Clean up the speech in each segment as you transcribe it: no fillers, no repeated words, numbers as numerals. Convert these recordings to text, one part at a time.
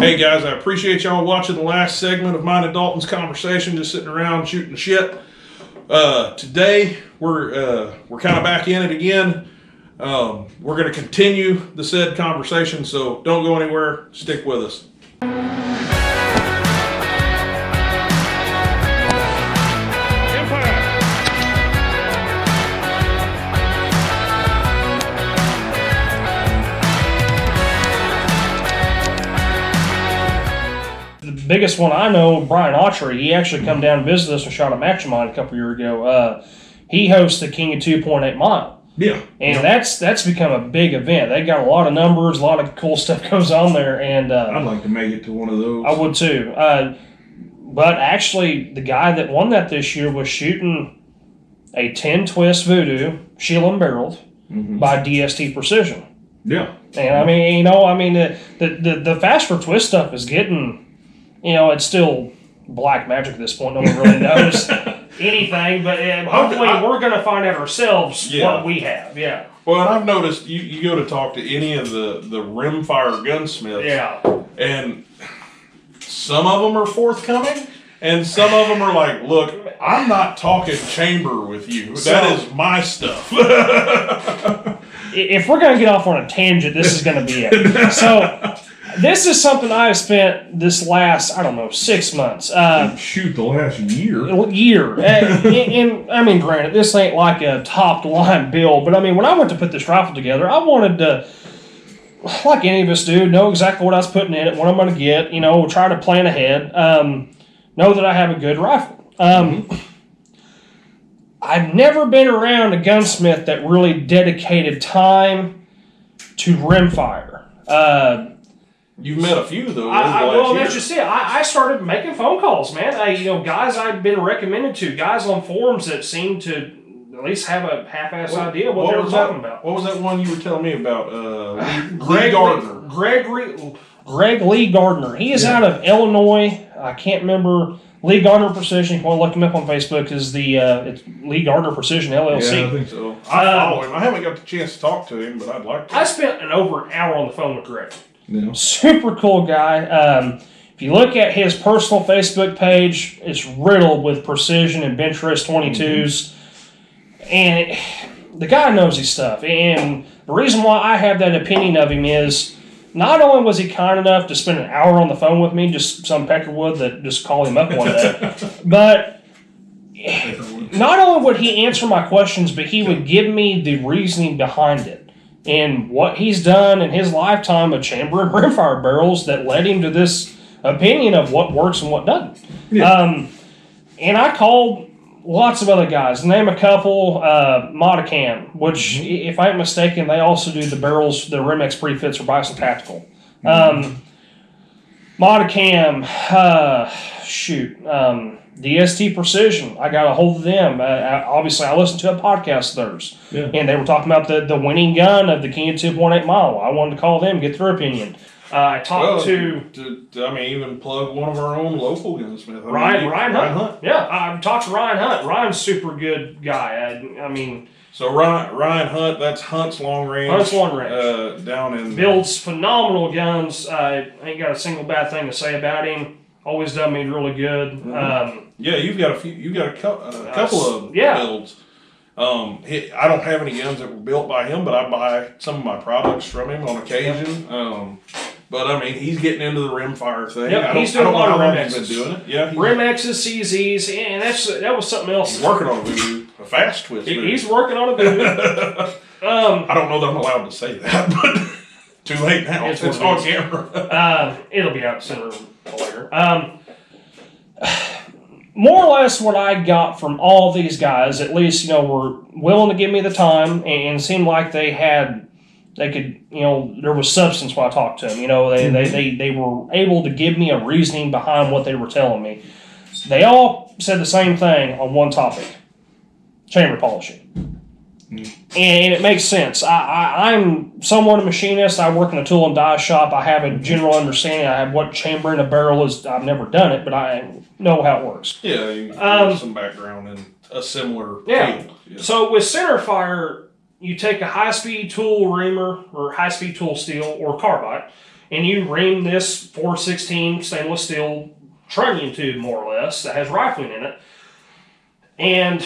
Hey guys, I appreciate y'all watching the last segment of mine and Dalton's conversation, just sitting around shooting shit. Today we're kind of back in it again. We're going to continue the said conversation, so don't go anywhere. Stick with us. Biggest one I know, Brian Autry, he actually come down and visited us and shot a match of mine a couple years ago. He hosts the King of 2.8 Mile. Yeah. And that's become a big event. They got a lot of numbers, a lot of cool stuff goes on there. And I'd like to make it to one of those. I would too. But actually, the guy that won that this year was shooting a 10 twist voodoo, shield and barreled, by DST Precision. Yeah. And the faster twist stuff is getting... it's still black magic at this point. No one really knows anything, but hopefully we're going to find out ourselves what we have. Yeah. Well, and I've noticed you go to talk to any of the Rimfire gunsmiths. Yeah. And some of them are forthcoming, and some of them are like, look, I'm not talking chamber with you. That is my stuff. If we're going to get off on a tangent, this is going to be it. So... This is something I've spent this last, 6 months. Shoot, the last year. And granted, this ain't like a top-line build, but when I went to put this rifle together, I wanted to, like any of us do, know exactly what I was putting in it, what I'm going to get, try to plan ahead, know that I have a good rifle. I've never been around a gunsmith that really dedicated time to rimfire. You've met a few, though. That's just it. I started making phone calls, man. Guys I've been recommended to, guys on forums that seem to at least have a half-ass idea of what they were talking about. What was that one you were telling me about? Lee Gardner. Greg Lee Gardner. He is out of Illinois. I can't remember. Lee Gardner Precision. If you want to look him up on Facebook, is it's Lee Gardner Precision LLC. Yeah, I think so. I follow him. I haven't got the chance to talk to him, but I'd like to. I spent over an hour on the phone with Greg. Yeah. Super cool guy. If you look at his personal Facebook page, it's riddled with precision and bench rest 22s. And the guy knows his stuff. And the reason why I have that opinion of him is not only was he kind enough to spend an hour on the phone with me, just some peckerwood that just called him up one day, but not only would he answer my questions, but he would give me the reasoning behind it. And what he's done in his lifetime of chamber and rimfire barrels that led him to this opinion of what works and what doesn't. Yeah. And I called lots of other guys. Name a couple, Modicam, which, if I ain't mistaken, they also do the barrels, the Rim-X prefits for Bison Tactical. Modicam, DST Precision. I got a hold of them. Obviously, I listened to a podcast of theirs. Yeah. And they were talking about the winning gun of the King of 2.8 Mile. I wanted to call them, get their opinion. I talked even plug one of our own local gunsmiths. Ryan Hunt. Yeah, I've talked to Ryan Hunt. Ryan's a super good guy. So Ryan Hunt, that's Hunt's Long Range. Hunt's Long Range. Down in... Builds phenomenal guns. I ain't got a single bad thing to say about him. Always done me really good. Yeah, you've got a couple of builds. I don't have any guns that were built by him, but I buy some of my products from him on occasion. But he's getting into the rimfire thing. Yep, he's doing a lot of Rim-X's. He's been doing it. Yeah, Rim-X's, CZs, and that was something else. He's working on a voodoo, a fast twist. He's working on a voodoo. I don't know that I'm allowed to say that, but too late now. It's on camera. It'll be out sooner or later. More or less what I got from all these guys, at least, were willing to give me the time and seemed like they could, there was substance when I talked to them. They were able to give me a reasoning behind what they were telling me. They all said the same thing on one topic: chamber polishing. And it makes sense. I'm somewhat a machinist. I work in a tool and die shop. I have a general understanding. I have what chamber in a barrel is. I've never done it, but I know how it works. Yeah, you have some background in a similar field. Yeah. So with centerfire, you take a high-speed tool reamer or high-speed tool steel or carbide, and you ream this 416 stainless steel trunnion tube, more or less, that has rifling in it. And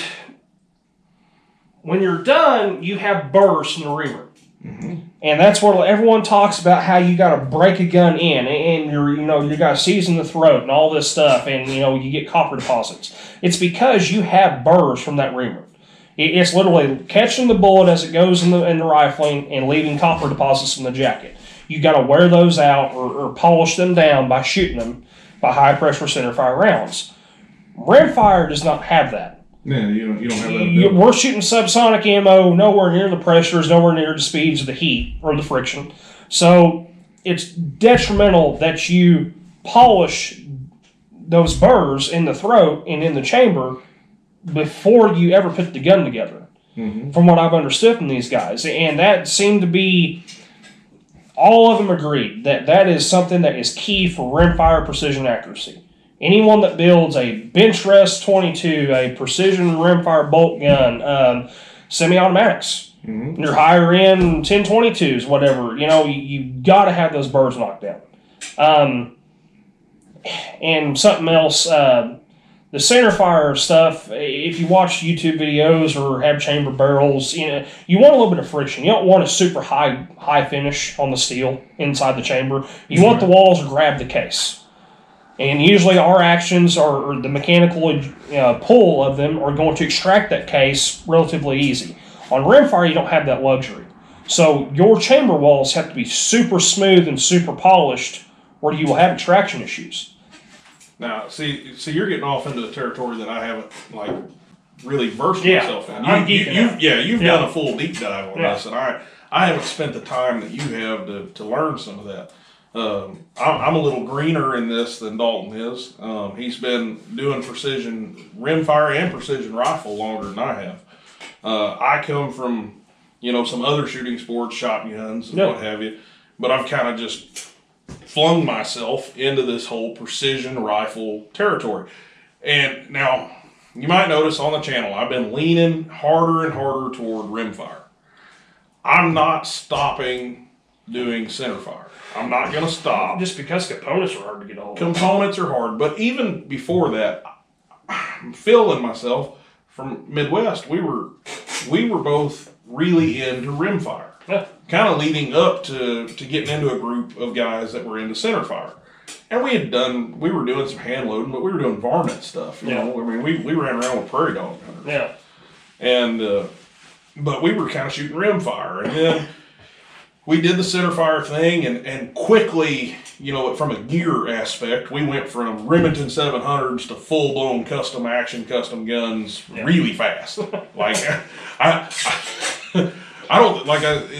when you're done, you have burrs in the reamer. Mm-hmm. And that's where everyone talks about how you got to break a gun in, and you got to season the throat and all this stuff, and you get copper deposits. It's because you have burrs from that reamer. It's literally catching the bullet as it goes in the rifling and leaving copper deposits in the jacket. You got to wear those out or polish them down by shooting them by high pressure centerfire rounds. Rimfire does not have that. Yeah, you don't have that. We're shooting subsonic ammo, nowhere near the pressures, nowhere near the speeds of the heat or the friction. So it's detrimental that you polish those burrs in the throat and in the chamber before you ever put the gun together, from what I've understood from these guys. And that seemed to be, all of them agreed that is something that is key for rimfire precision accuracy. Anyone that builds a bench rest 22, a precision rimfire bolt gun, semi-automatics, your higher end 1022s, whatever, you got to have those burrs knocked down. And something else, the centerfire stuff, if you watch YouTube videos or have chamber barrels, you want a little bit of friction. You don't want a super high finish on the steel inside the chamber. You want the walls to grab the case. And usually our actions or the mechanical pull of them are going to extract that case relatively easy. On rimfire, you don't have that luxury. So your chamber walls have to be super smooth and super polished, or you will have extraction issues. Now, see, you're getting off into the territory that I haven't really versed myself in. You've done a full deep dive on this, and I haven't spent the time that you have to learn some of that. I'm a little greener in this than Dalton is. He's been doing precision rimfire and precision rifle longer than I have. I come from, some other shooting sports, shotguns and what have you, but I've kind of just flung myself into this whole precision rifle territory. And now, you might notice on the channel, I've been leaning harder and harder toward rimfire. I'm not stopping doing centerfire. I'm not going to stop. Just because components are hard to get a hold of. Components are hard. But even before that, Phil and myself from Midwest, we were both really into rimfire. Yeah. Kind of leading up to getting into a group of guys that were into centerfire. And we were doing some hand loading, but we were doing varmint stuff. You know? I mean, we ran around with prairie dog hunters. Yeah. And, but we were kind of shooting rimfire. And then we did the centerfire thing, and quickly, from a gear aspect, we went from Remington 700s to full-blown custom action, custom guns really fast. I don't,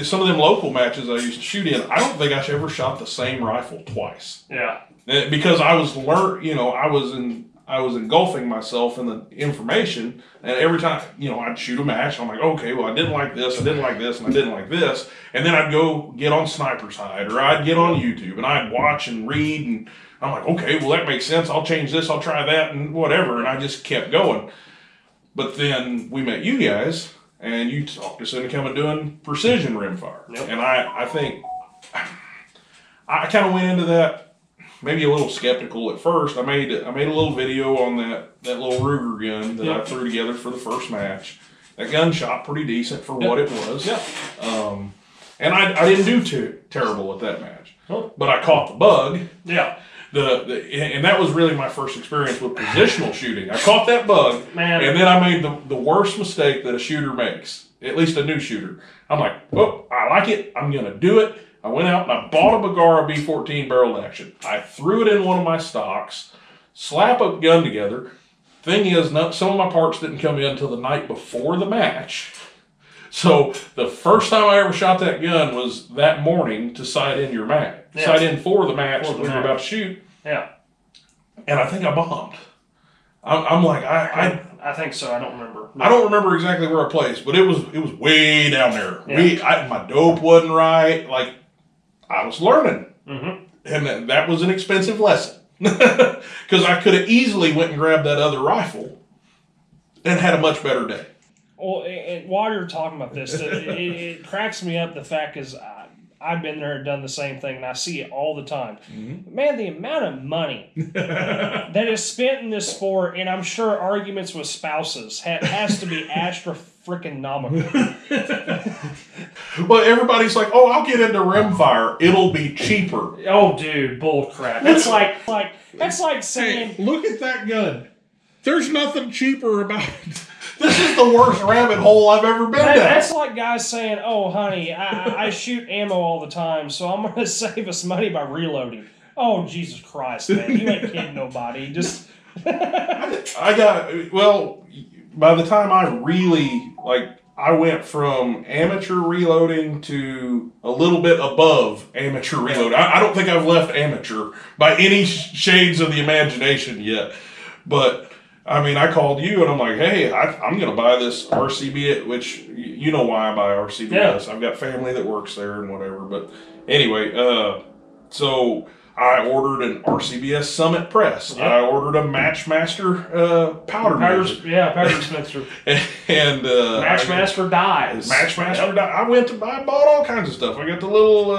some of them local matches I used to shoot in, I don't think I ever shot the same rifle twice. Yeah. Because I was engulfing myself in the information, and every time, I'd shoot a match, I'm like, okay, well, I didn't like this, and I didn't like this, and then I'd go get on Sniper's Hide, or I'd get on YouTube, and I'd watch and read, and I'm like, okay, well, that makes sense, I'll change this, I'll try that, and whatever, and I just kept going. But then we met you guys, and you talked us into coming doing precision rimfire, and I think I kind of went into that maybe a little skeptical at first. I made a little video on that little Ruger gun that I threw together for the first match. That gun shot pretty decent for what it was. Yeah. And I didn't do too terrible at that match. But I caught the bug. Yeah. And that was really my first experience with positional shooting. I caught that bug, and then I made the worst mistake that a shooter makes, at least a new shooter. I'm like, oh, I like it. I'm going to do it. I went out and I bought a Bergara B14 barrel action. I threw it in one of my stocks, slap a gun together. Thing is, some of my parts didn't come in until the night before the match. So the first time I ever shot that gun was that morning to sight in your match. Yeah. Sight in for the match that we were about to shoot. Yeah. And I think I bombed. I'm like, I think so. I don't remember. I don't remember exactly where I placed, but it was way down there. Yeah. My dope wasn't right. Like, I was learning. Mm-hmm. And that was an expensive lesson. Because I could have easily went and grabbed that other rifle and had a much better day. Well, and while you're talking about this, it cracks me up. The fact is, I've been there and done the same thing, and I see it all the time. Man, the amount of money that is spent in this sport, and I'm sure arguments with spouses has to be astra-freaking-nomical. Well, everybody's like, "Oh, I'll get into Rimfire. It'll be cheaper." Oh, dude, bull crap. That's like saying, "Hey, look at that gun. There's nothing cheaper about it. This is the worst rabbit hole I've ever been down." That's like guys saying, "Oh, honey, I shoot ammo all the time, so I'm going to save us money by reloading." Oh, Jesus Christ, man. You ain't kidding nobody. Just... by the time I really, I went from amateur reloading to a little bit above amateur reloading. I don't think I've left amateur by any shades of the imagination yet. But, I mean, I called you and I'm like, "Hey, I'm going to buy this RCBS," which you know why I buy RCBS. Yeah. I've got family that works there and whatever. But anyway, so I ordered an RCBS Summit press. Yep. I ordered a Matchmaster powder dispenser. And Matchmaster dies. Matchmaster dies. I bought all kinds of stuff. I got the little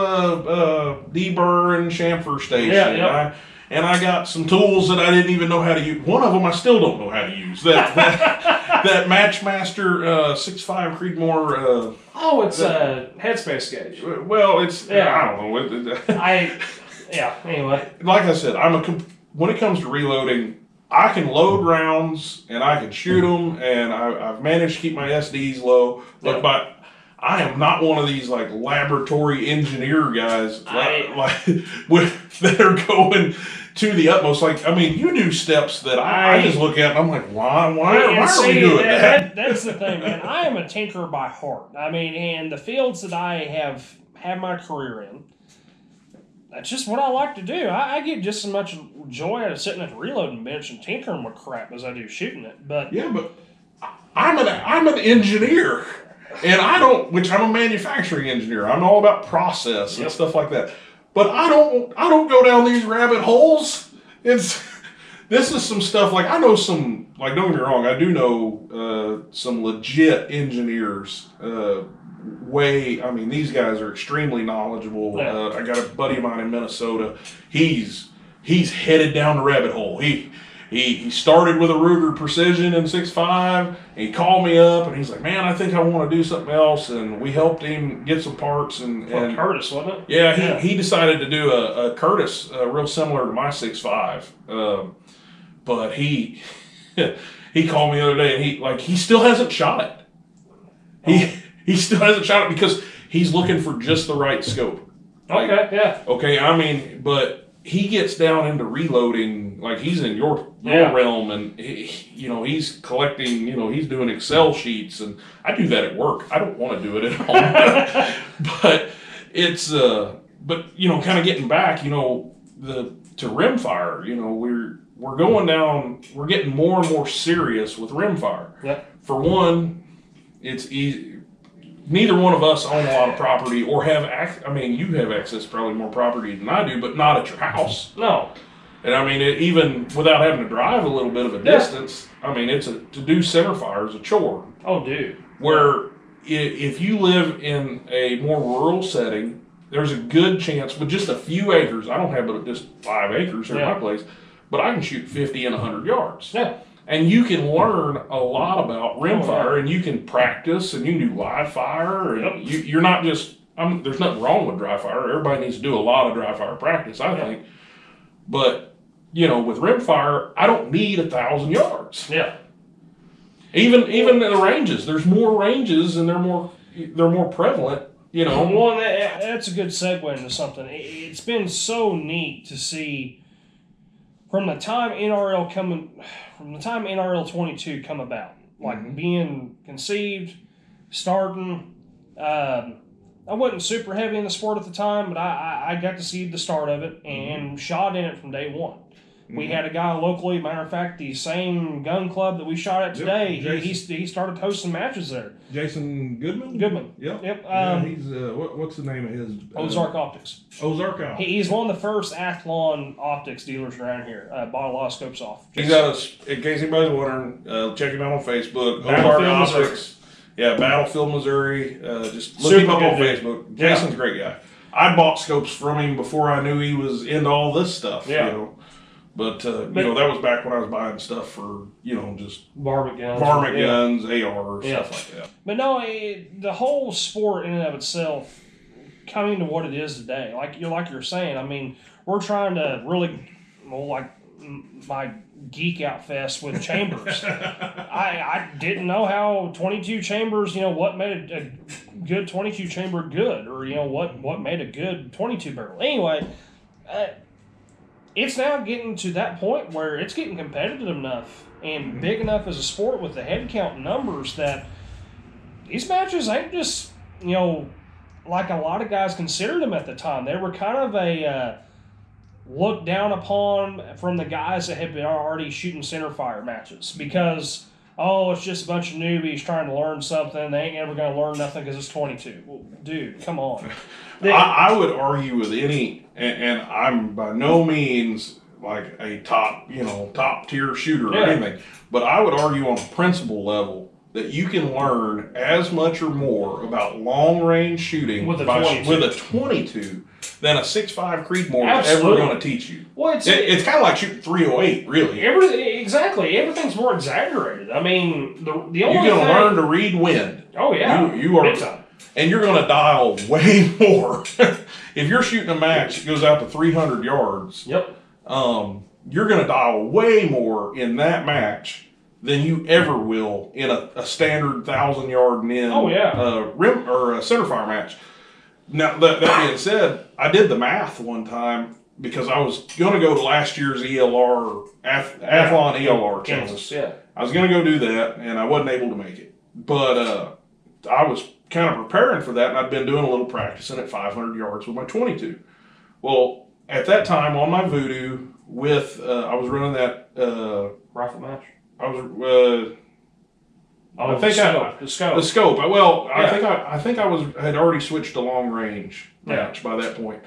deburr and chamfer station. Yeah, and I got some tools that I didn't even know how to use. One of them I still don't know how to use. That Matchmaster 6.5 Creedmoor. It's a headspace gauge. Well, it's I don't know. Anyway. Like I said, when it comes to reloading, I can load rounds and I can shoot them, and I've managed to keep my SDs low. But I am not one of these laboratory engineer guys that are going to the utmost. You do steps that I just look at and I'm like, why are we doing that? That's the thing, man. I am a tinkerer by heart. And the fields that I have had my career in, that's just what I like to do. I get just as much joy out of sitting at the reloading bench and tinkering with crap as I do shooting it. But I'm an engineer, and I'm a manufacturing engineer. I'm all about process and stuff like that. But I don't go down these rabbit holes. This is some stuff I know some, don't get me wrong, I do know some legit engineers. These guys are extremely knowledgeable. Yeah. I got a buddy of mine in Minnesota. He's headed down the rabbit hole. He started with a Ruger Precision in 6.5. He called me up and he's like, "Man, I think I want to do something else." And we helped him get some parts. And Curtis, wasn't it? Yeah, he decided to do a Curtis, real similar to my 6.5. But he called me the other day and he still hasn't shot it. He still hasn't shot it because he's looking for just the right scope. Okay, yeah. Okay, but he gets down into reloading, he's in your realm, and he's collecting, he's doing Excel sheets, and I do that at work. I don't want to do it at home. But it's, kind of getting back, to Rimfire, we're going down, we're getting more and more serious with Rimfire. Yeah. For one, it's easy. Neither one of us own a lot of property or have you have access to probably more property than I do, but not at your house. No. And even without having to drive a little bit of a distance, to do centerfire is a chore. Oh, dude. Where if you live in a more rural setting, there's a good chance with just a few acres. I don't have but just 5 acres in my place, but I can shoot 50 and 100 yards. Yeah. And you can learn a lot about rimfire, and you can practice, and you can do live fire. And you're not just, there's nothing wrong with dry fire. Everybody needs to do a lot of dry fire practice, I think. But, with rimfire, I don't need 1,000 yards. Yeah. Even in the ranges, there's more ranges, and they're more prevalent. Well, that's a good segue into something. It's been so neat to see from the time NRL 22 come about, being conceived, starting. I wasn't super heavy in the sport at the time, but I got to see the start of it and shot in it from day one. We had a guy locally, matter of fact, the same gun club that we shot at today, he started hosting matches there. Jason Goodman? Yep. He's, what's the name of his? Ozark Optics. Ozark Optics. He's one of the first Athlon optics dealers around here. Bought a lot of scopes off. He's in case anybody's wondering, check him out on Facebook. Ozark Optics. Yeah, Battlefield, Missouri. Just look him up on Facebook. Jason's a great guy. I bought scopes from him before I knew he was into all this stuff. Yeah. You know, but you know, that was back when I was buying stuff for, you know, just varmint guns, guns, AR, stuff like that. But no, the whole sport in and of itself, coming to what it is today, like you're saying, I mean, we're trying to really, well, like my geek out fest with chambers. I didn't know how 22 chambers, you know, what made a good 22 chamber good, or you know what made a good 22 barrel. Anyway, it's now getting to that point where it's getting competitive enough and big enough as a sport with the head count numbers that these matches ain't just, you know, like a lot of guys considered them at the time. They were kind of a looked down upon from the guys that had been already shooting center fire matches because, oh, it's just a bunch of newbies trying to learn something. They ain't ever going to learn nothing because it's 22. Well, dude, come on. I would argue with any, and I'm by no means like a top tier shooter or anything, but I would argue on a principle level that you can learn as much or more about long range shooting with a 22 than a 6.5 Creedmoor is ever going to teach you. Well, it's kind of like shooting 308, really. Exactly. Everything's more exaggerated. I mean, the only you're going to learn to read wind. Oh, yeah. You are. Big time. And you're going to dial way more. If you're shooting a match that goes out to 300 yards, yep. You're going to dial way more in that match than you ever will in a standard 1,000-yard and in rim or a center fire match. Now, that being said, I did the math one time because I was going to go to last year's ELR, Athlon ELR Kansas. Yeah. I was going to go do that, and I wasn't able to make it. But I was kind of preparing for that, and I'd been doing a little practicing at 500 yards with my 22. Well, at that time on my Voodoo, I was running that rifle match. I was. The scope. Well, I think I had already switched to long range match by that point.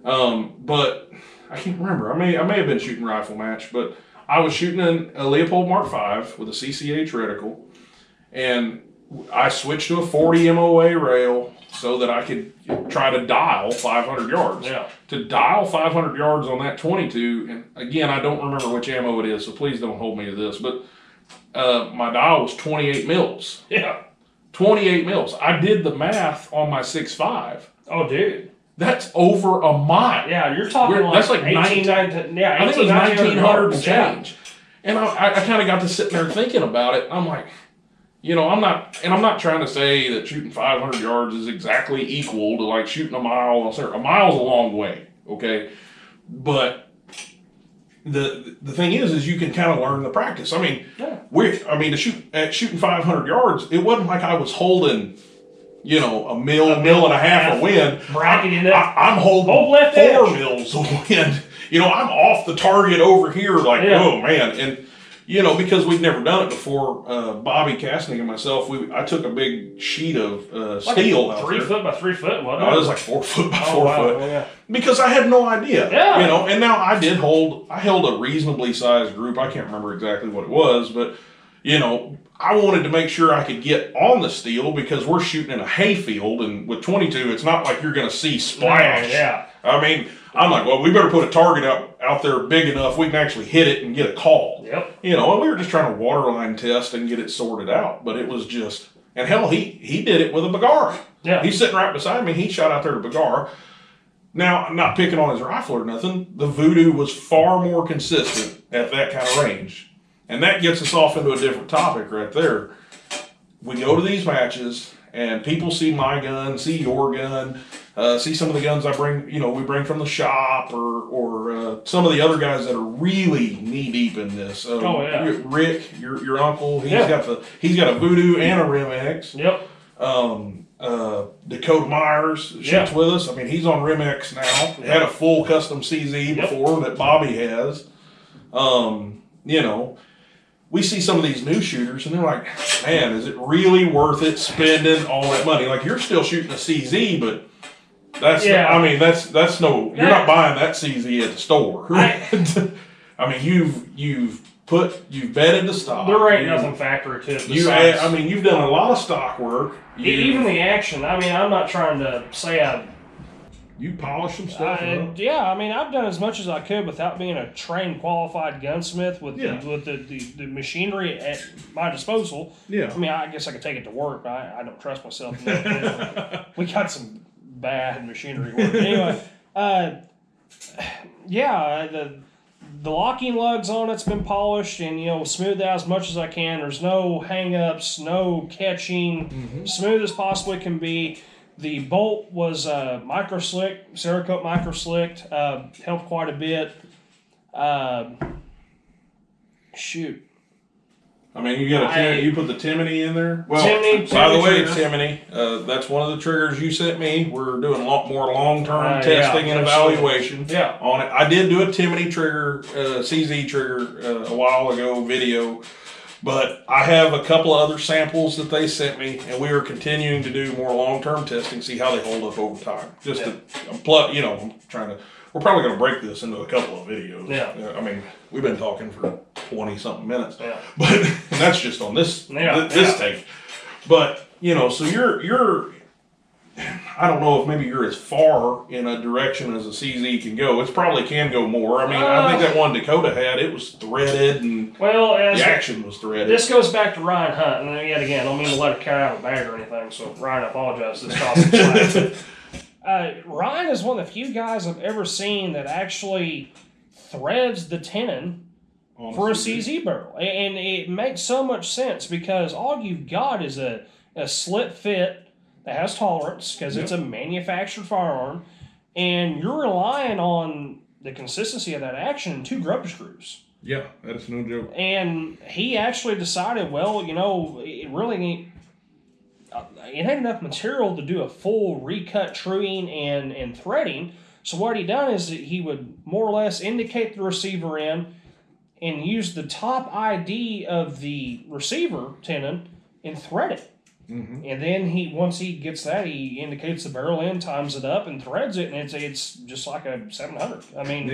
But I can't remember. I may have been shooting rifle match, but I was shooting a Leopold Mark V with a CCH reticle, and I switched to a 40 MOA rail so that I could try to dial 500 yards. Yeah. To dial 500 yards on that 22, and again, I don't remember which ammo it is, so please don't hold me to this, but my dial was 28 mils. Yeah. 28 mils. I did the math on my 6.5. Oh, dude. That's over a mile. Yeah, you're talking that's like 1900 I think it was 1,900 and change. And I kind of got to sitting there thinking about it. I'm like, you know, I'm not trying to say that shooting 500 yards is exactly equal to like shooting a mile. A mile's a long way, okay? But the thing is you can kind of learn the practice. I mean, shooting 500 yards, it wasn't like I was holding, you know, a mil and a half of wind. I'm holding 4 mils of wind. You know, I'm off the target over here like, oh man. And, you know, because we've never done it before, Bobby Kastner and myself, I took a big sheet of steel out 3 foot by 3 foot, wasn't it? No, it was like 4 foot by 4 foot. Yeah. Because I had no idea. Yeah. You know, and now I held a reasonably sized group. I can't remember exactly what it was, but, you know, I wanted to make sure I could get on the steel because we're shooting in a hayfield, and with 22, it's not like you're going to see splash. Yeah. I mean, I'm like, well, we better put a target out there big enough we can actually hit it and get a call. Yep. You know, and we were just trying to waterline test and get it sorted out, but it was just, and hell, he did it with a Bagara. Yeah. He's sitting right beside me. He shot out there to Bagara. Now, I'm not picking on his rifle or nothing. The Voodoo was far more consistent at that kind of range. And that gets us off into a different topic right there. We go to these matches, and people see my gun, see your gun, see some of the guns I bring, you know, we bring from the shop, or some of the other guys that are really knee deep in this. Rick, your uncle, he's got a Voodoo and a Rim-X. Yep. Dakota Myers shoots with us. I mean, he's on Rim-X now. Had a full custom CZ before that Bobby has. You know, we see some of these new shooters and they're like, man, is it really worth it spending all that money? Like, you're still shooting a CZ, but that's that's no, you're not buying that CZ at the store. I mean, you've vetted the stock. There ain't nothing factory to it. You've done a lot of stock work. Even the action. I mean, I'm not trying to say You polish some stuff up. Yeah, I mean, I've done as much as I could without being a trained, qualified gunsmith with the machinery at my disposal. Yeah. I mean, I guess I could take it to work, but I don't trust myself enough. We got some bad machinery work. Anyway, the locking lugs on it's been polished and, smoothed out as much as I can. There's no hang-ups, no catching, smooth as possibly can be. The bolt was micro slick, Cerakote micro slicked, helped quite a bit. Shoot. I mean, you put the Timmy in there. Well, Timmy by the way, trigger. Timmy, that's one of the triggers you sent me. We're doing a lot more long-term testing and evaluation on it. I did do a Timmy trigger, CZ trigger a while ago video. But I have a couple of other samples that they sent me, and we are continuing to do more long-term testing, see how they hold up over time. I'm trying to. We're probably going to break this into a couple of videos. Yeah. I mean, we've been talking for 20-something minutes. Yeah. But and that's just on this tape. But so you're. I don't know if maybe you're as far in a direction as a CZ can go. It probably can go more. I mean, I think that one Dakota had, it was threaded and the action was threaded. This goes back to Ryan Hunt, and yet again, I don't mean to let it carry out of a bag or anything, so Ryan, I apologize. This cost some slack. Ryan is one of the few guys I've ever seen that actually threads the tenon for a CZ barrel. And it makes so much sense because all you've got is a slit fit that has tolerance because it's a manufactured firearm, and you're relying on the consistency of that action in 2 grubber screws. Yeah, that is no joke. And he actually decided, it really it had enough material to do a full recut truing and threading. So what he done is that he would more or less indicate the receiver in and use the top ID of the receiver tenon and thread it. Mm-hmm. And then once he gets that, he indicates the barrel end, times it up, and threads it, and it's just like a 700. I mean,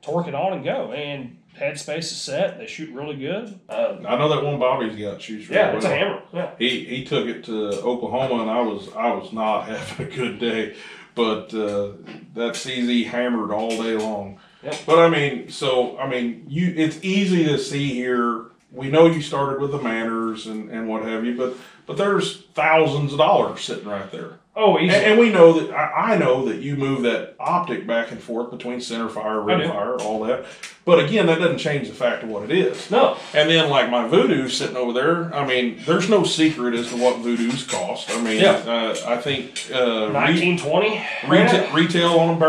torque it on and go. And headspace is set. They shoot really good. I know that one Bobby's got shoots really well. It's a hammer. Yeah. He took it to Oklahoma, and I was not having a good day, but that CZ hammered all day long. Yep. But it's easy to see here. We know you started with the Manners and what have you, but there's thousands of dollars sitting right there. Oh, easy. And we know that I know that you move that optic back and forth between centerfire, rimfire, all that. But again, that doesn't change the fact of what it is. No. And then like my Voodoo sitting over there, I mean, there's no secret as to what Voodoos cost. I mean, I think $19.20 retail on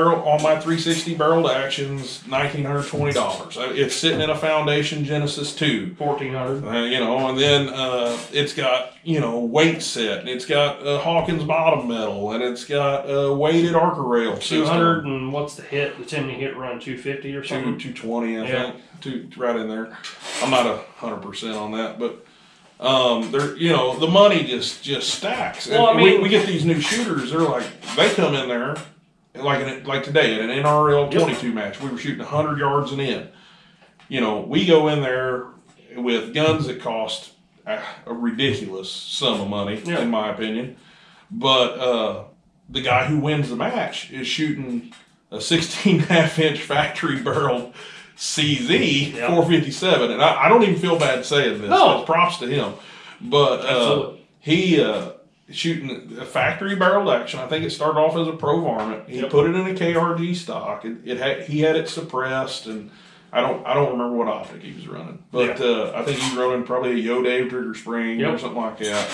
my 360 barreled actions, $1,920. It's sitting in a Foundation Genesis 2, $1,400. And then it's got weight set, and it's got Hawkins bottom metal, and it's got a weighted Arca rail 200 and what's the hit? The Timmy hit run 250 or something. 220, I think, right in there. I'm not 100% on that, but the money just stacks. Well, I mean, we get these new shooters. They come in there like today at an NRL 22 match. We were shooting 100 yards and in. We go in there with guns that cost a ridiculous sum of money, in my opinion. But the guy who wins the match is shooting a 16.5-inch factory barrel CZ 457, and I don't even feel bad saying this. No. Props to him. But he shooting a factory barreled action. I think it started off as a Pro Varmint. He put it in a KRG stock. He had it suppressed, and I don't remember what optic he was running, but I think he was running probably a Yo-Dave trigger spring or something like that.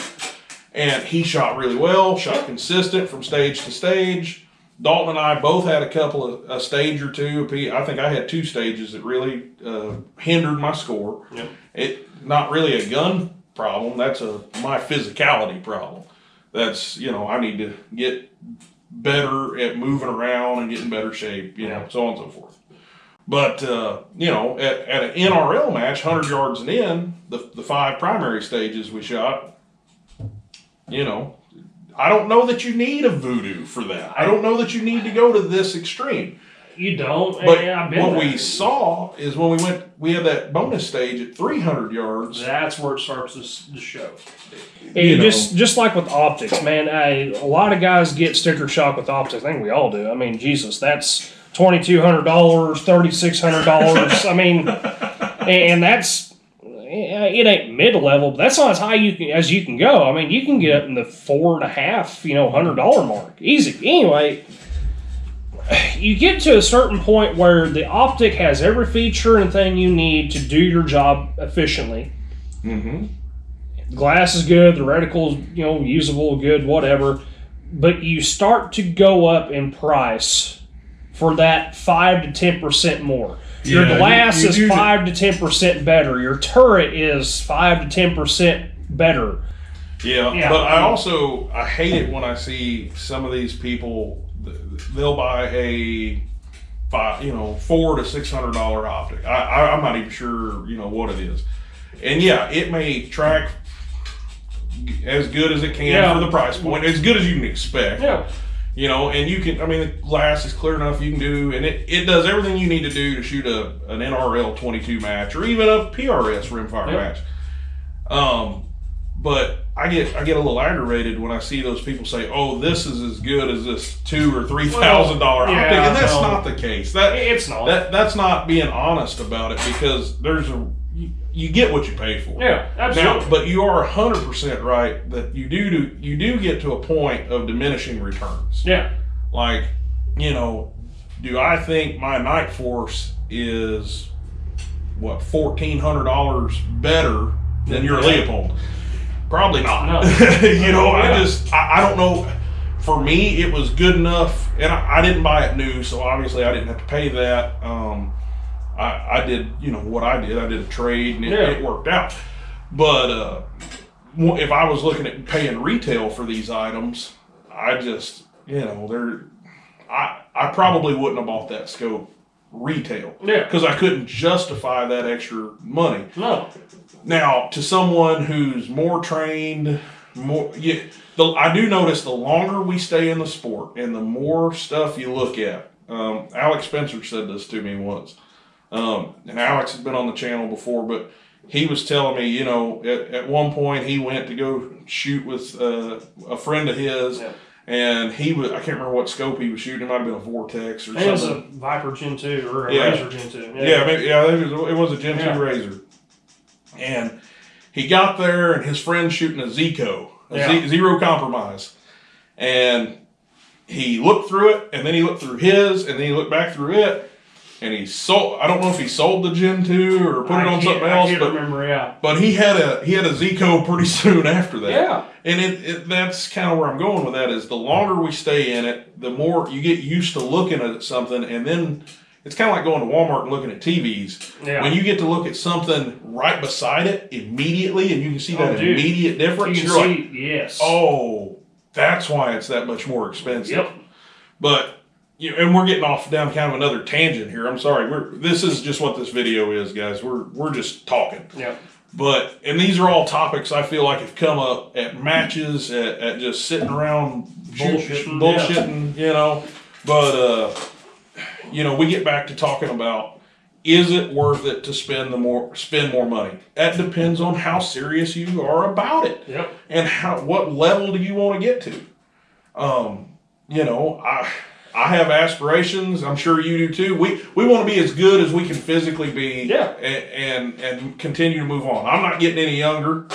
And he shot really well, shot consistent from stage to stage. Dalton and I both had a stage or two. I think I had 2 stages that really hindered my score. Yep. It not really a gun problem. That's my physicality problem. That's I need to get better at moving around and getting better shape. So on and so forth. But at an NRL match, 100 yards and in, the 5 primary stages we shot. I don't know that you need a Voodoo for that. I don't know that you need to go to this extreme. You don't. But I've been what there. we saw is when we had that bonus stage at 300 yards. That's where it starts to show. You know. Just like with optics, man. A lot of guys get sticker shock with optics. I think we all do. I mean, Jesus, that's $2,200, $3,600. I mean, and that's. It ain't mid-level, but that's not as high as you can go. I mean, you can get up in the $4.5, $100 mark, easy. Anyway, you get to a certain point where the optic has every feature and thing you need to do your job efficiently. Mm-hmm. The glass is good, the reticle is usable, good, whatever. But you start to go up in price for that 5 to 10% more. Your glass is 5 to 10% better. Your turret is 5 to 10% better. Yeah, but I hate it when I see some of these people. They'll buy a $400 to $600 optic. I'm not even sure what it is, and it may track as good as it can for the price point, as good as you can expect. Yeah. And you can, the glass is clear enough you can do, and it does everything you need to do to shoot an NRL 22 match or even a PRS rimfire match. But I get a little aggravated when I see those people say, "Oh, this is as good as this $2,000 or $3,000 optic," and that's not the case. It's not. That's not being honest about it, because you get what you pay for. Yeah, absolutely. Now, but you are 100% right that you do get to a point of diminishing returns. Yeah. Like, do I think my Night Force is $1,400 better than your Leopold? Probably not. No. I don't know. For me, it was good enough, and I didn't buy it new, so obviously I didn't have to pay that. I did, what I did. I did a trade, and it worked out. But if I was looking at paying retail for these items, I just, I probably wouldn't have bought that scope retail. Yeah. Because I couldn't justify that extra money. No. Now, to someone who's more trained, I do notice the longer we stay in the sport and the more stuff you look at. Alex Spencer said this to me once. And Alex has been on the channel before, but he was telling me, at one point he went to go shoot with a friend of his, and I can't remember what scope he was shooting. It might have been a Vortex or something. It was a Viper Gen 2 or a Razor Gen 2. It was a Gen 2 Razor. And he got there, and his friend's shooting a Zico, zero compromise. And he looked through it, and then he looked through his, and then he looked back through it. And he sold. I don't know if he sold the Gen 2 or put it on something else. I can't remember. But he had a Zico pretty soon after that. Yeah. And that's kind of where I'm going with that. Is the longer we stay in it, the more you get used to looking at something, and then it's kind of like going to Walmart and looking at TVs. Yeah. When you get to look at something right beside it immediately, and you can see that immediate difference, you're like, yes. Oh, that's why it's that much more expensive. Yep. But. And we're getting off down kind of another tangent here. I'm sorry. This is just what this video is, guys. We're just talking. Yeah. And these are all topics I feel like have come up at matches, at just sitting around bullshitting. But we get back to talking about, is it worth it to spend more money? That depends on how serious you are about it. Yep. And what level do you want to get to? I have aspirations. I'm sure you do too. We want to be as good as we can physically be, and continue to move on. I'm not getting any younger.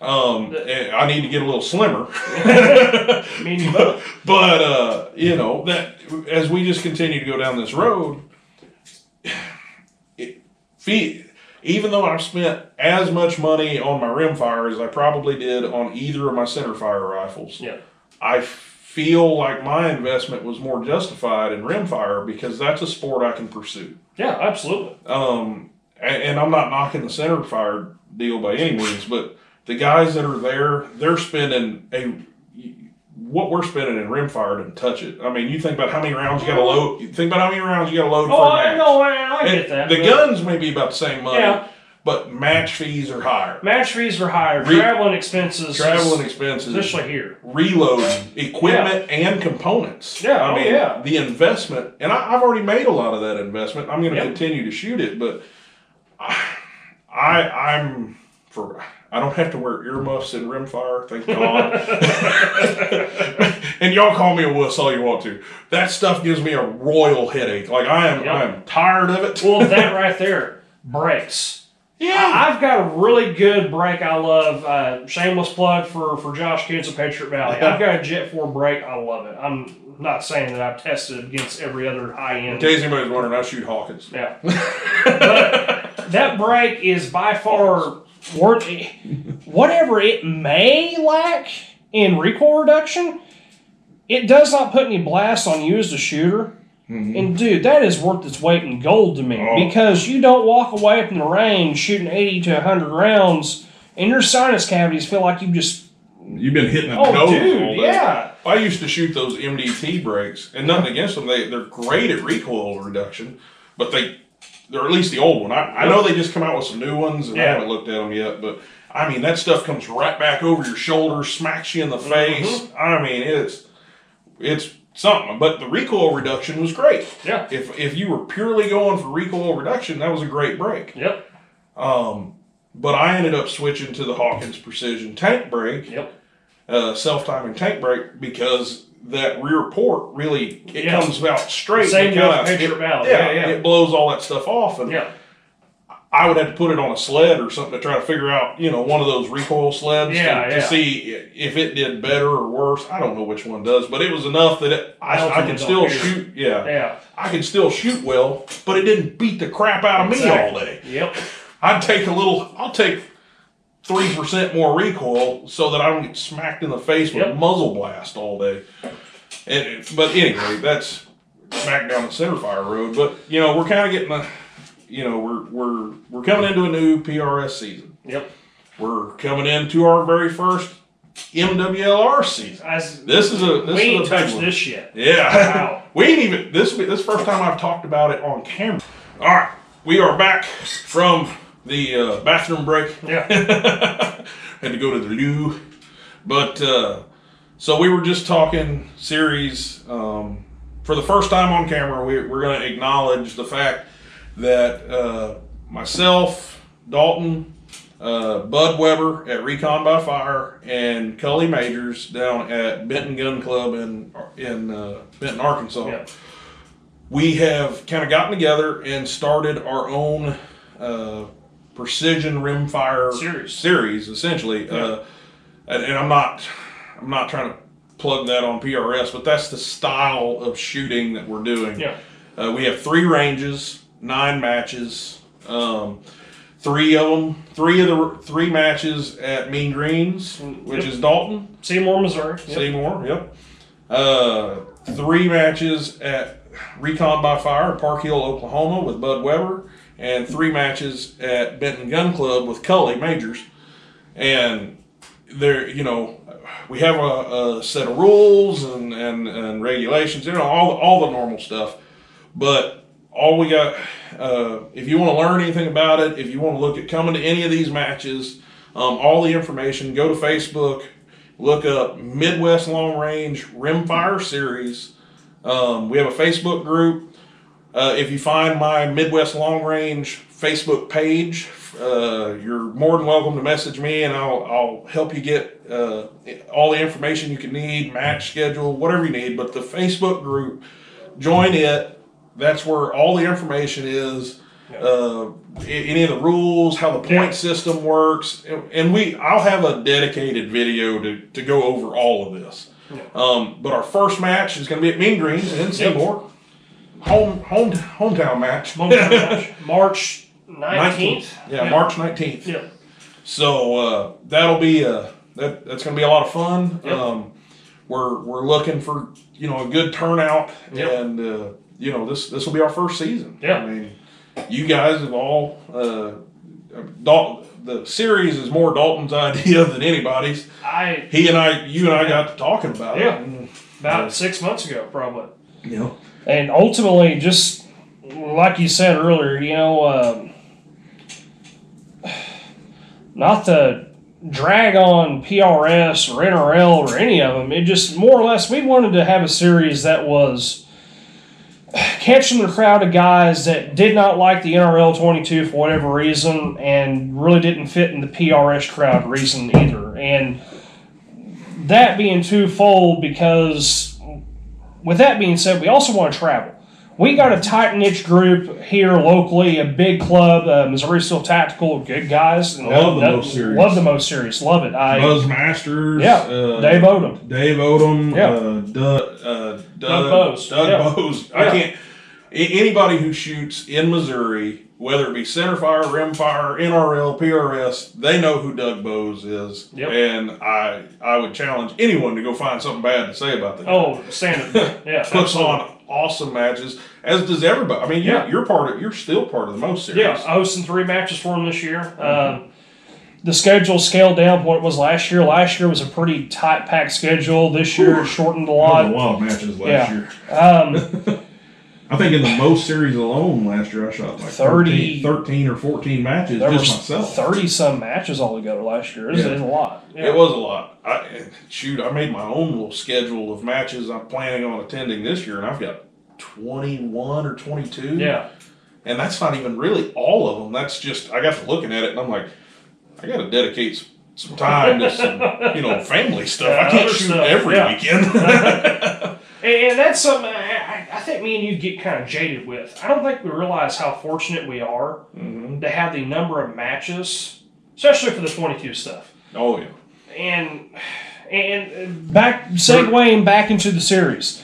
I need to get a little slimmer. Me and you both. But that as we just continue to go down this road, even though I've spent as much money on my rimfire as I probably did on either of my centerfire rifles, I feel like my investment was more justified in rimfire because that's a sport I can pursue. Yeah, absolutely. And I'm not knocking the centerfire deal by any means, but the guys that are there, they're spending what we're spending in rimfire doesn't touch it. I mean, you think about how many rounds you got to load. You think about how many rounds you got to load for a match. I get that. The guns may be about the same money, but match fees are higher. Match fees are higher. Travel and expenses. Especially here. Reloading, equipment and components. Yeah, I mean, the investment, and I've already made a lot of that investment. I'm going to continue to shoot it, but I don't have to wear earmuffs in Rimfire, thank God. And y'all call me a wuss all you want to. That stuff gives me a royal headache. Like I am tired of it. Well, that right there, brakes. Yeah, I've got a really good brake I love. Shameless plug for Josh Kids of Patriot Valley. I've got a Jet 4 brake. I love it. I'm not saying that I've tested it against every other high end. In case anybody's wondering, I shoot Hawkins. Yeah, but that brake is by far whatever it may lack in recoil reduction. It does not put any blast on you as a shooter. Mm-hmm. And dude, that is worth its weight in gold to me because you don't walk away from the range shooting 80 to 100 rounds and your sinus cavities feel like you've been hitting a nose all day. Yeah. I used to shoot those MDT brakes, and nothing against them. They're great at recoil reduction, but they're at least the old one. I know they just come out with some new ones, and I haven't looked at them yet, but I mean, that stuff comes right back over your shoulder, smacks you in the face. Mm-hmm. I mean, it's something, but the recoil reduction was great. Yeah. If you were purely going for recoil reduction, that was a great brake. Yep. But I ended up switching to the Hawkins Precision tank brake. Yep. Self-timing tank brake because that rear port really comes out straight. Same goes with Patriot Valley. Yeah, it blows all that stuff off, and I would have to put it on a sled or something to try to figure out, one of those recoil sleds to see if it did better or worse. I don't know which one does, but it was enough that I could still shoot. Yeah, I could still shoot well, but it didn't beat the crap out of me all day. Yep. I'll take 3% more recoil so that I don't get smacked in the face with muzzle blast all day. But anyway, that's smack down the centerfire road. But we're kind of getting we're coming into a new PRS season. Yep. We're coming into our very first MWLR season. This is a big one. This yet. Yeah. Wow. We ain't even this first time I've talked about it on camera. All right, we are back from the bathroom break. Yeah. Had to go to the loo, but so we were just talking series. For the first time on camera, we're going to acknowledge the fact that myself, Dalton, Bud Weber at Recon by Fire, and Cully Majors down at Benton Gun Club in Benton, Arkansas, we have kind of gotten together and started our own precision rimfire series essentially. And I'm not trying to plug that on PRS, but that's the style of shooting that we're doing. We have 3 ranges, 9 matches. 3 of the 3 matches at Mean Greens, which is Dalton. Seymour, Missouri. Seymour, 3 matches at Recon by Fire in Park Hill, Oklahoma with Bud Weber, and 3 matches at Benton Gun Club with Cully Majors. And there, we have a set of rules and regulations, all the normal stuff. But all we got, if you want to learn anything about it, if you want to look at coming to any of these matches, all the information, go to Facebook, look up Midwest Long Range Rimfire Series. We have a Facebook group. If you find my Midwest Long Range Facebook page, you're more than welcome to message me, and I'll help you get all the information you can need, match schedule, whatever you need. But the Facebook group, join it. That's where all the information is, any of the rules, how the point system works, and I'll have a dedicated video to go over all of this. But our first match is going to be at Mean Greens in Seymour, hometown match. March 19th. March 19th. Yep. So that'll be that's going to be a lot of fun. Yep. We're looking for a good turnout, and this will be our first season. Yeah. I mean, you guys have all the series is more Dalton's idea than anybody's. You and I got to talking about it. About 6 months ago, probably. Yeah. And ultimately, just like you said earlier, not to drag on PRS or NRL or any of them. It just more or less we wanted to have a series that was catching the crowd of guys that did not like the NRL 22 for whatever reason and really didn't fit in the PRS crowd reason either. And that being twofold, because with that being said, we also want to travel. We got a tight niche group here locally, a big club, Missouri Steel Tactical, good guys. I love the most serious. Love the most serious. Love it. Buzz Masters. Yeah. Dave Odom. Yeah. Doug Bose. Doug Bose. I can't. Anybody who shoots in Missouri, whether it be centerfire, rimfire, NRL, PRS, they know who Doug Bose is. Yep. And I would challenge anyone to go find something bad to say about that. Oh, standard. Yeah. Puts on awesome matches, as does everybody. I mean, you're still part of the most series. Yeah, hosting 3 matches for him this year. The schedule scaled down from what it was last year. Last year was a pretty tight packed schedule. This year shortened a lot. There was a lot of matches last year. I think in the most series alone last year I shot like 13 or 14 matches just myself. 30-some matches altogether last year. It was a lot. Yeah. It was a lot. I made my own little schedule of matches I'm planning on attending this year, and I've got 21 or 22. Yeah. And that's not even really all of them. That's just, I got to looking at it, and I'm like, I got to dedicate some time to some, family stuff. I can't shoot every weekend. And that's something I think me and you get kind of jaded with. I don't think we realize how fortunate we are to have the number of matches, especially for the 22 stuff. Oh, yeah. And segueing back into the series.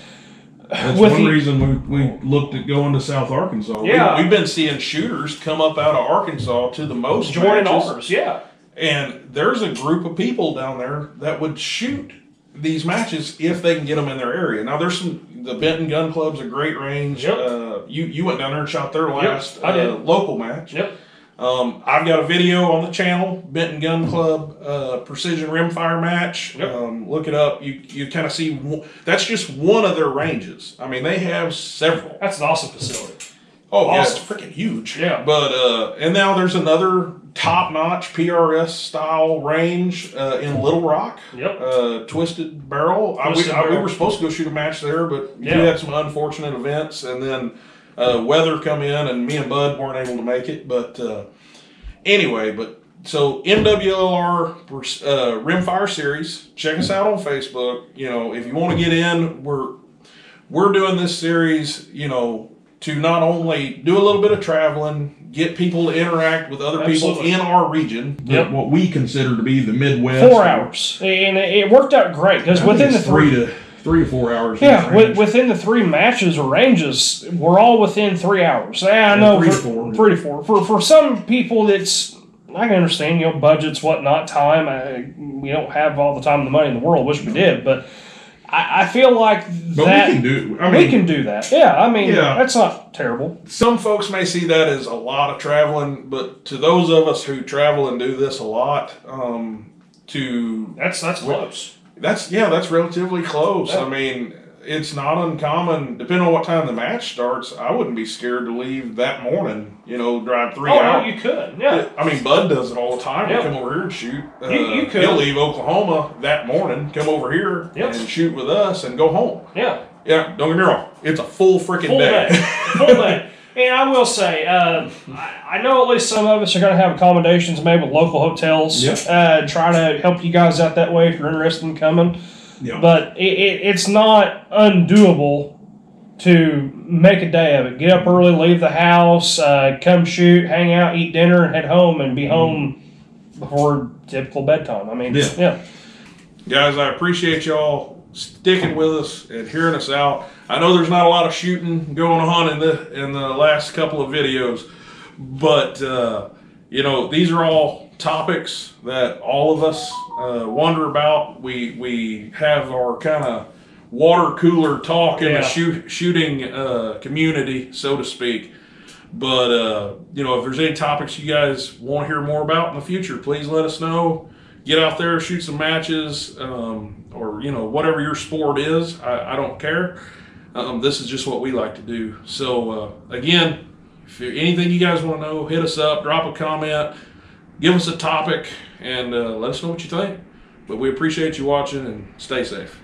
That's one reason we looked at going to South Arkansas. Yeah. We've been seeing shooters come up out of Arkansas to the most joining matches. ours, yeah. And there's a group of people down there that would shoot these matches if they can get them in their area. Now, the Benton Gun Club's a great range. Yep. You went down there and shot their last local match. Yep. I've got a video on the channel, Benton Gun Club Precision Rimfire match. Yep. Look it up. You kind of see, that's just one of their ranges. I mean, they have several. That's an awesome facility. Oh, awesome. Yeah, it's freaking huge. Yeah. But, and now there's another top-notch PRS style range in Little Rock. Yep. Twisted Barrel. We were supposed to go shoot a match there, but we had some unfortunate events, and then weather come in, and me and Bud weren't able to make it. But anyway, so MWLR Rimfire Series. Check us out on Facebook. If you want to get in, we're doing this series. To not only do a little bit of traveling, get people to interact with other people in our region, what we consider to be the Midwest. 4 hours. And it worked out great because within the 3 to 4 hours. Yeah, within the 3 matches or ranges, we're all within 3 hours. I know 3 to 4. For some people, it's, I can understand, budgets, whatnot, time. We don't have all the time and the money in the world. Wish we did, but I feel like we can do. We can do that. Yeah, that's not terrible. Some folks may see that as a lot of traveling, but to those of us who travel and do this a lot, that's close. That's relatively close. Yeah. I mean, it's not uncommon. Depending on what time the match starts, I wouldn't be scared to leave that morning. Drive 3 hours. Oh, no, you could. Yeah. I mean, Bud does it all the time. Yep. Come over here and shoot. You could. He'll leave Oklahoma that morning, come over here and shoot with us, and go home. Yeah. Yeah. Don't get me wrong. It's a full freaking day. Full day. And I will say, I know at least some of us are going to have accommodations made with local hotels. Yep. Try to help you guys out that way if you're interested in coming. Yep. But it's not undoable to make a day of it. Get up early, leave the house, come shoot, hang out, eat dinner, and head home and be home before typical bedtime. I mean, yeah. Guys, I appreciate y'all sticking with us and hearing us out. I know there's not a lot of shooting going on in the last couple of videos, but these are all topics that all of us wonder about. We have our kind of water cooler talk in the shooting community, so to speak. But if there's any topics you guys want to hear more about in the future, please let us know. Get out there, shoot some matches, or whatever your sport is. I don't care. This is just what we like to do. So again, if anything you guys want to know, hit us up, drop a comment. give us a topic and let us know what you think. But we appreciate you watching and stay safe.